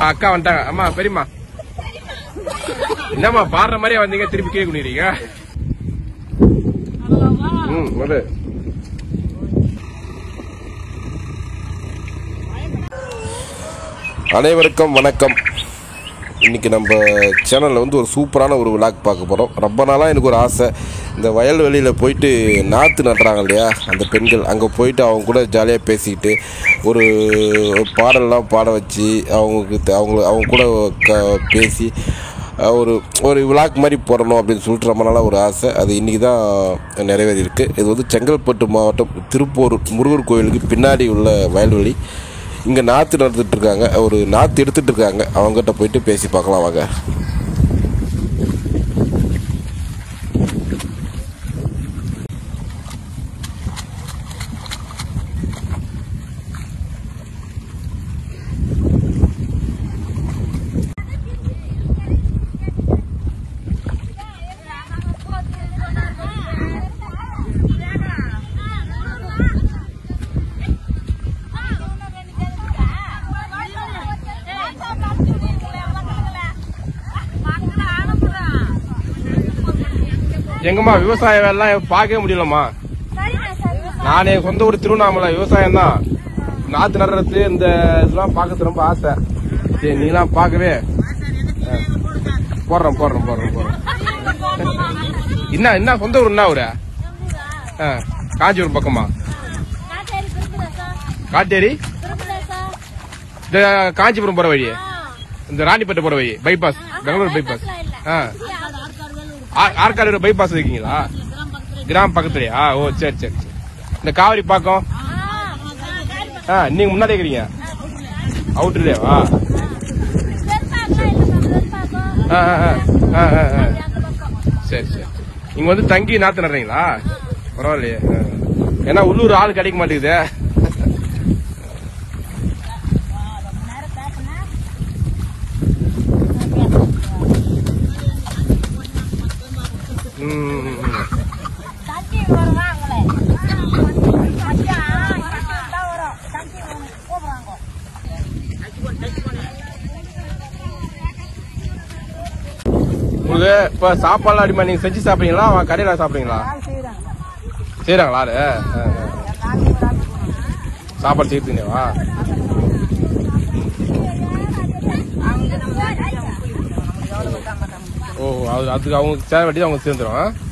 அக்கா வந்துட்டாங்க. அம்மா பெரியம்மா என்னம்மா பாடுற மாதிரியே வந்தீங்க, திருப்பி கேட்க முடியறீங்க? அனைவருக்கும் வணக்கம். இன்னைக்கு நம்ம சேனலில் வந்து ஒரு சூப்பரான ஒரு விளாக் பார்க்க போகிறோம். ரொம்ப நாளாக எனக்கு ஒரு ஆசை, இந்த வயல்வெளியில் போயிட்டு நாற்று நட்டுறாங்க இல்லையா அந்த பெண்கள், அங்கே போயிட்டு அவங்க கூட ஜாலியாக பேசிக்கிட்டு ஒரு பாடலாம் பாட வச்சு அவங்க கூட பேசி ஒரு விளாக் மாதிரி போடணும் அப்படின்னு சொல்லிட்டு ரொம்ப நாளாக ஒரு ஆசை. அது இன்றைக்கி தான் நிறைவேறியிருக்கு. இது வந்து செங்கல்பட்டு மாவட்டம் திருப்பூர் முருகர் கோயிலுக்கு பின்னாடி உள்ள வயல்வெளி. இங்கே நாற்று நடந்துட்டுருக்காங்க, ஒரு நாற்று எடுத்துகிட்டு இருக்காங்க. அவங்ககிட்ட போயிட்டு பேசி பார்க்கலாம் வாங்க. எங்கம்மா விவசாய வேலைலாம் பார்க்கவே முடியலம்மா. நானே சொந்த ஊர் திருவண்ணாமலை, விவசாயம் தான். நாத்து நடுறது இந்த இதெல்லாம் பார்க்கறது ரொம்ப ஆசை. சரி நீலாம் பார்க்கவே போடுறேன். என்ன சொந்த ஊர் என்ன ஊரு? காஞ்சிபுரம் பக்கமா? காட்டேரி இந்த காஞ்சிபுரம் போற வழி, இந்த ராணிப்பேட்டை போற வழி, bypass, Bangalore bypass. Arcot bypass இருக்கீங்களா? கிராம பக்கத்துலயா? ஓ சரி. இந்த காவிரி பாக்கம் நீங்க முன்னாடி இருக்கிறீங்க, அவுட்லேவா? சரி. நீங்க வந்து தங்கி நாத்து நடுறீங்களா? பரவாயில்லையே. ஏன்னா உள்ளூர் ஆள் கிடைக்க மாட்டேங்குது. உங்களுக்கு இப்ப சாப்பாடுலாம் அடிமா நீங்க செஞ்சு சாப்பிடுறீங்களா கடையில சாப்பிடுறீங்களா? செய்யறாங்களா? சாப்பாடு செய்யறீங்களா? ஓ அதுக்கு அவங்க சேர வேண்டியது அவங்க சேர்ந்துரும்.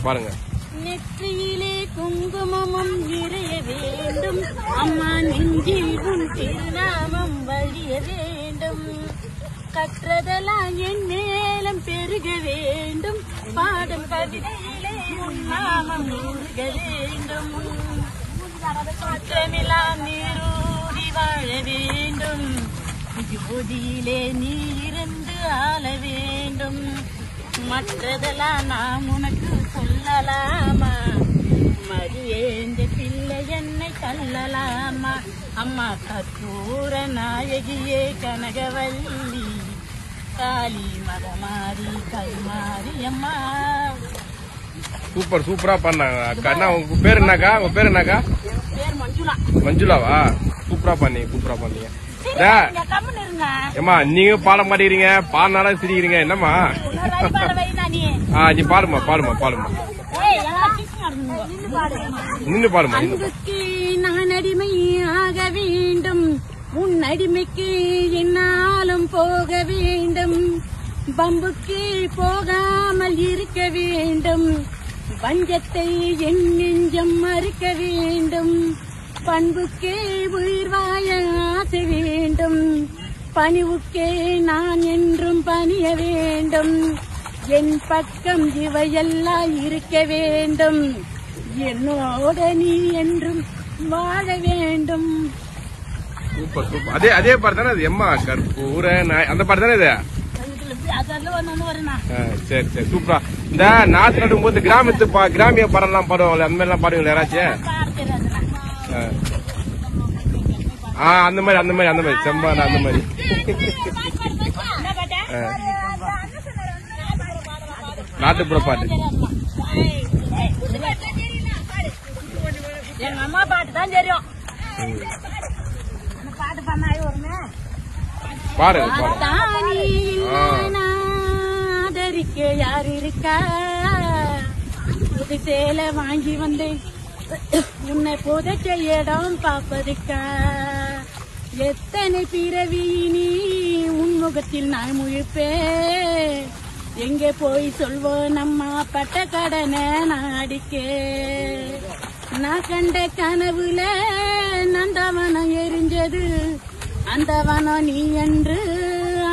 பாருங்க. நெற்றியிலே குங்குமமும் நிறைய வேண்டும் அம்மா, நெஞ்சில் உன் திருநாமம் வழிய வேண்டும். கற்றதெல்லாம் என் மேலும் பெருக வேண்டும், பாடும் கவிதையிலே உன் நாமம் ஊறுக வேண்டும். மாற்றமெல்லாம் நீரூறி வாழ வேண்டும், ஜோதியிலே நீ இருந்து ஆள வேண்டும். மற்றதெல்லாம் நாம் உனக்கு சொல்லலாமா, மறியேந்த பிள்ளை என்னை தள்ளலாமா. அம்மா கற்பூர நாயகியே கனகவல்லி, காளி மதமாரி கைமாரி அம்மா. சூப்பரா பண்ணாங்க அக்கா. உங்க பேர் என்னக்கா? பேர் மஞ்சுளாவா? சூப்பரா பண்ணீங்க. ஏமா நீங்க பாட மாட்டேங்கிறீங்க, பாடினாலும் சிரிக்கிறீங்க என்னம்மா? நீ பாடுமா. நின்று பாடுமா. நான் அடிமையாக வேண்டும், உன் அடிமைக்கு என்னாலும் போக வேண்டும். பம்புக்கு போகாமல் இருக்க வேண்டும், பஞ்சத்தை என் நெஞ்சம் மறுக்க வேண்டும். பண்புக்கே உயிர் வாழ ஆசை வேண்டும், பணிவுக்கே நான் என்றும் பணிய வேண்டும். என் பக்கம் இவையெல்லாம் இருக்க வேண்டும். என்னோட நீ என்றும் வாழ வேண்டும். Super super. அதே பாட்டு தானே அது? எம்மா கற்பூர அந்த பாட்டு தானே இது? சரி சரி சூப்பரா. இந்த நாத்து நடும் போது கிராமிய பாடலாம் பாடுவாங்களே, அந்த மாதிரி எல்லாம் பாடுவீங்களா யாராச்சும்? அந்த மாதிரி செம்பான அந்த மாதிரி. நாட்டுப்புற பாட்டு. எங்க அம்மா பாட்டு தான் தெரியும். பாட்டு பண்ணாயே வருமே. ஆதரிக்க யார் இருக்கா? புது சேலை வாங்கி வந்தேன் உன்னை புதைச்ச இடம் பாப்பதுக்கா? எத்தனை பிறவி நீ உன்முகத்தில் நான் முழிப்பேன். எங்கே போய் சொல்வோம் நம்ம பட்ட கடனை நாடிக்கே? நான் கண்ட கனவுல நந்தவனம் எரிஞ்சது, அந்த வனம் நீ என்று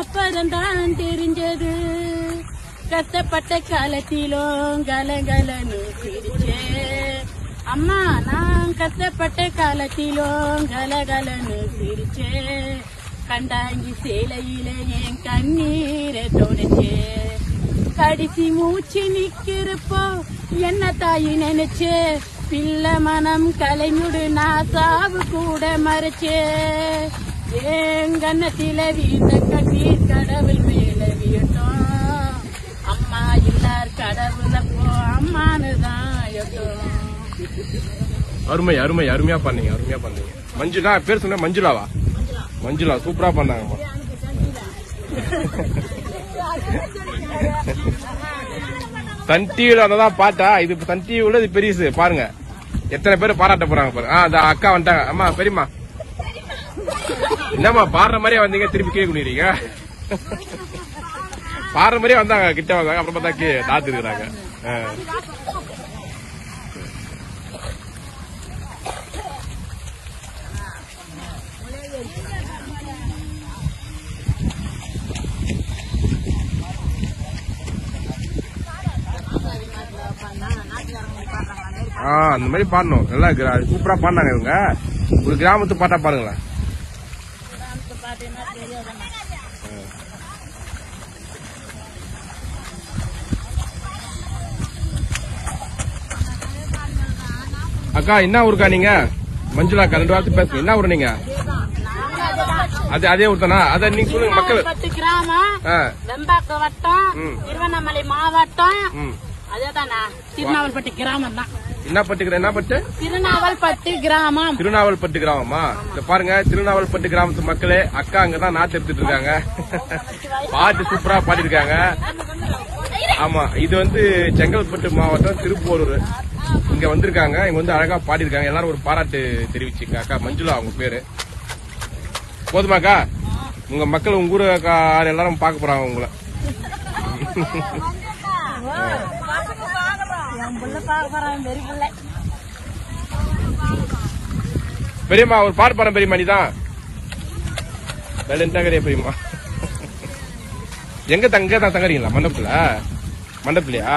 அப்பதான் தெரிஞ்சது. கஷ்டப்பட்ட காலத்திலும் கலகலன்னு சிரிச்சே அம்மா, நான் கஷ்டப்பட்ட காலத்திலும் கலகலன்னு சிரிச்சே. கண்டாங்கி சேலையில என் கண்ணீரை தொடச்சே. கடைசி மூச்சு நிக்கிறப்போ என்ன தாயி நினைச்சே. பிள்ளை மனம் கலைமுடு நான் சாவு கூட மறைச்சே. எங்கன்னத்தில வீந்த கண்ணீர் கடவுள் மேல வீட்டும். அம்மா இல்லார் கடவுளப்போ அம்மானுதான் எட்டும். அருமை அருமை அருமையா பண்ணீங்க, அருமையா பண்ணீங்க. மஞ்சுளா பேர் சொன்ன? மஞ்சுளாவா? மஞ்சுளா சூப்பரா பண்ணாங்கம்மா. சன் டிவில வந்ததான் பாட்டா இது? சன் டிவில இது பெருசு பாருங்க, எத்தனை பேர் பாராட்ட போறாங்க பாருங்க. அந்த அக்கா வந்துட்டாங்க. அம்மா பெரியம்மா, என்னம்மா பாடுற மாதிரியே வந்தீங்க, திருப்பி கீழே குடிக்கிறீங்க? பாடுற மாதிரியே வந்தாங்க, கிட்ட வந்தாங்க, அப்புறம் பார்த்தா தாத்து இருக்கிறாங்க. அந்த மாதிரி பாடணும். நல்லா சூப்பரா பாடினாங்க இவங்க. ஒரு கிராமத்து பாட்டா பாருங்களேன். அக்கா என்ன ஊருக்கா நீங்க? மஞ்சுளா அக்கா, 2 வாரத்துக்கு பேசுங்க. என்ன ஊரு நீங்க? அதே ஊர் தானா? அத நீங்க சொல்லுங்க மக்கள். கிராமம், வெம்பாக்க வட்டம், திருவண்ணாமலை மாவட்டம். அதேதானா? திருநாவல்பட்டு கிராமம் தான். என்ன பட்டு? திருநாவல்பட்டு கிராமம். திருநாவல்பட்டு கிராமமா? இந்த பாருங்க, திருநாவல்பட்டு கிராமத்து மக்களே, அக்கா அங்கதான் நாத்து எடுத்துட்டு இருக்காங்க. பாட்டு சூப்பரா பாடிருக்காங்க. ஆமா, இது வந்து செங்கல்பட்டு மாவட்டம் திருப்போரூர். இங்க வந்திருக்காங்க. இங்க வந்து அழகா பாடிருக்காங்க. எல்லாரும் ஒரு பாராட்டு தெரிவிச்சுங்க. அக்கா மஞ்சுளா அவங்க பேரு. போதுமாக்கா? உங்க மக்கள் உங்க ஊரு எல்லாரும் பாக்க போறாங்க உங்களை. பெரியம்மா ஒரு பாட்டு பாடம் பெரியம்மா. நீதான் பெரியம்மா. எங்க தங்கறீங்களா? மண்டபத்துலயா?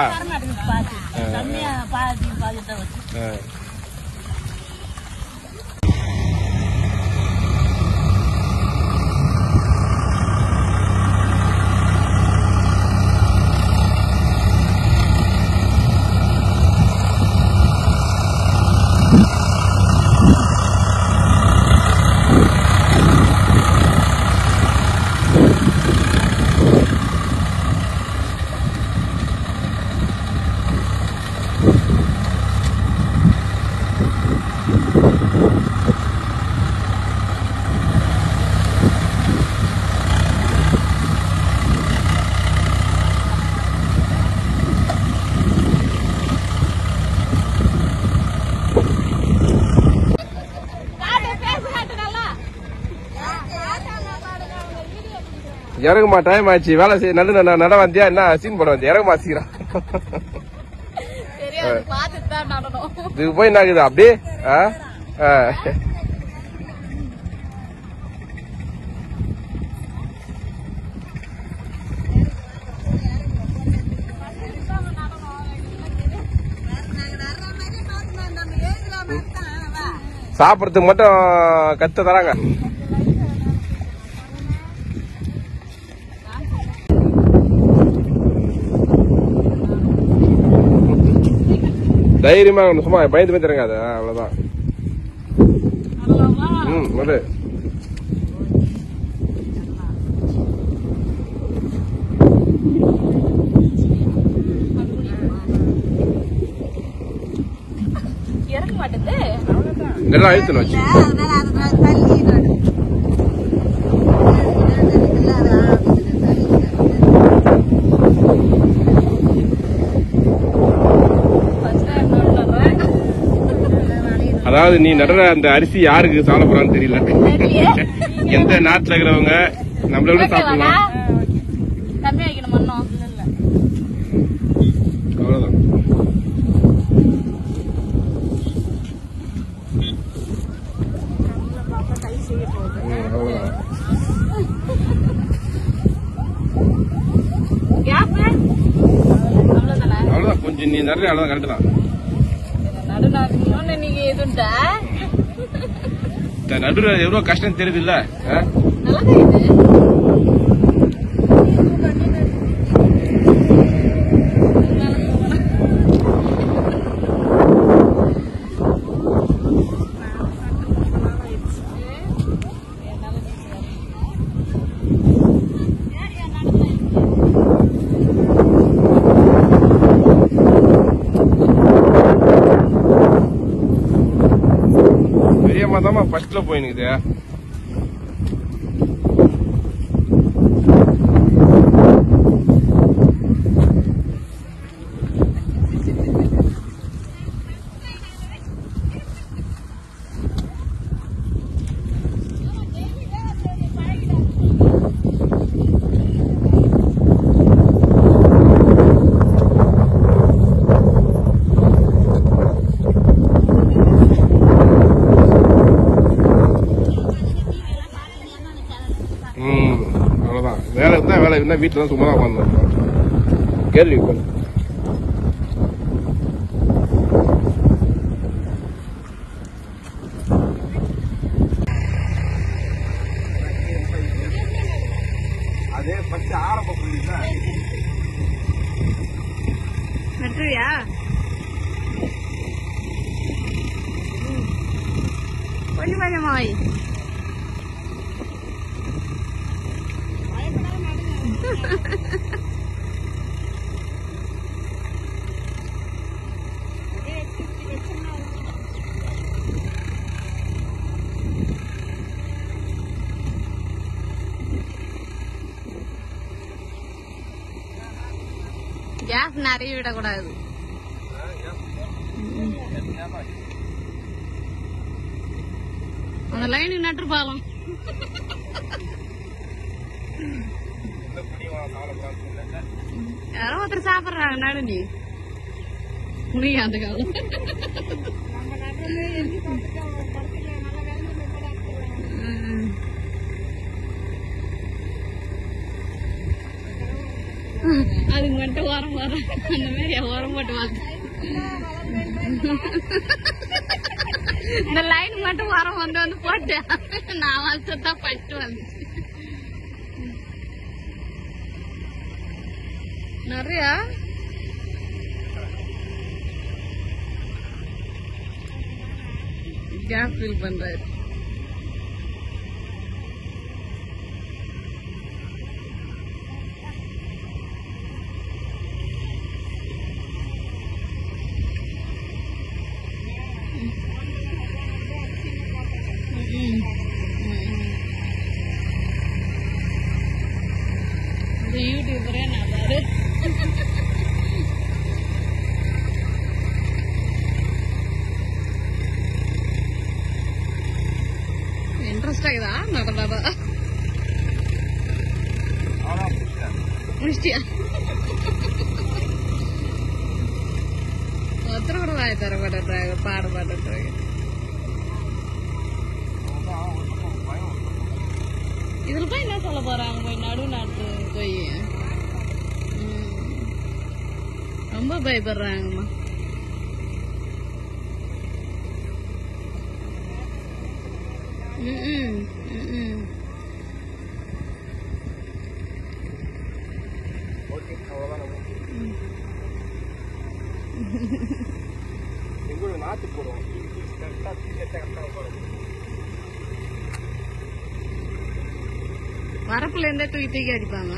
இறங்குமா, டைம் ஆச்சு. வேலை செய்ய நட வந்தியா? என்ன சீன் போட வந்தியா? இறங்குமா சீக்கிரம். இதுக்கு போய் என்ன ஆகுது அப்படியே? சாப்பிடறதுக்கு மட்டும் கத்து தராங்க. தைரியமா சும்மா பயந்து பயந்துருங்க. அது அவ்வளவுதான். அது இறங்க மாட்டேது. இதெல்லாம் அழுத்தணும் வச்சு அதாவது நீ நடுற அந்த அரிசி யாருக்கு சாப்பிட போறான்னு தெரியல. எந்த நாட்டுல இருக்கிறவங்க நம்மள விட சாப்பிடலாம். கம்மி வைக்கணும் மண்ணும். அவ்வளவுதான். அவ்வளவுதான். கொஞ்சம் நீ நிறைய அவ்வளவுதான். கரெக்ட் தான். நடுவுல எவ்வளவு கஷ்டம் தெரியுது இல்ல. ஃபர்ஸ்ட்ல போயினுக்குது. வேலை இருந்தா வேலை இருந்தா வீட்டுல தான் சும்மா தான் உட்காந்து கேள்வி பண்ணு. அதே பச்சை ஆரம்ப புள்ளியா நட்டுறியா? கொஞ்சம் கொஞ்சமாய் கேப் நிறைய விடக்கூடாது. அந்த லைனுக்கு நட்டுருப்பாலாம். யாரோ ஒருத்தர் சாப்பிடுறாங்க. நடு நீ முடியாது காலம். அதுக்கு மட்டும் உரம் வர அந்த மாதிரி உரம் போட்டு வாங்க. இந்த லைன் மட்டும் உரம் வந்து போட்டு நான் வருஷத்தான் பட்டு வந்துச்சு. நிறைய கேப் ஃபில் பண்றாரு. யூடியூபரே நான் பாரு. இன்ட்ரெஸ்ட் ஆகுதா நடந்தாதா? முடிச்சிட்டியா? ஒருத்தர் கூட வாய் தர மாட்டேன்றாங்க, பாட மாட்டேன்றாங்க. இதுல போய் என்ன சொல்ல போறாங்க? போய் நடுநாட்டு போய் ரொம்ப பயப்படுறாங்கம்மா. ஓகே, அவ்வளோதான். எங்களோட நாட்டு போடுவோம் வரப்புல இருந்தே தூக்கி தூக்கி அடிப்பாங்க.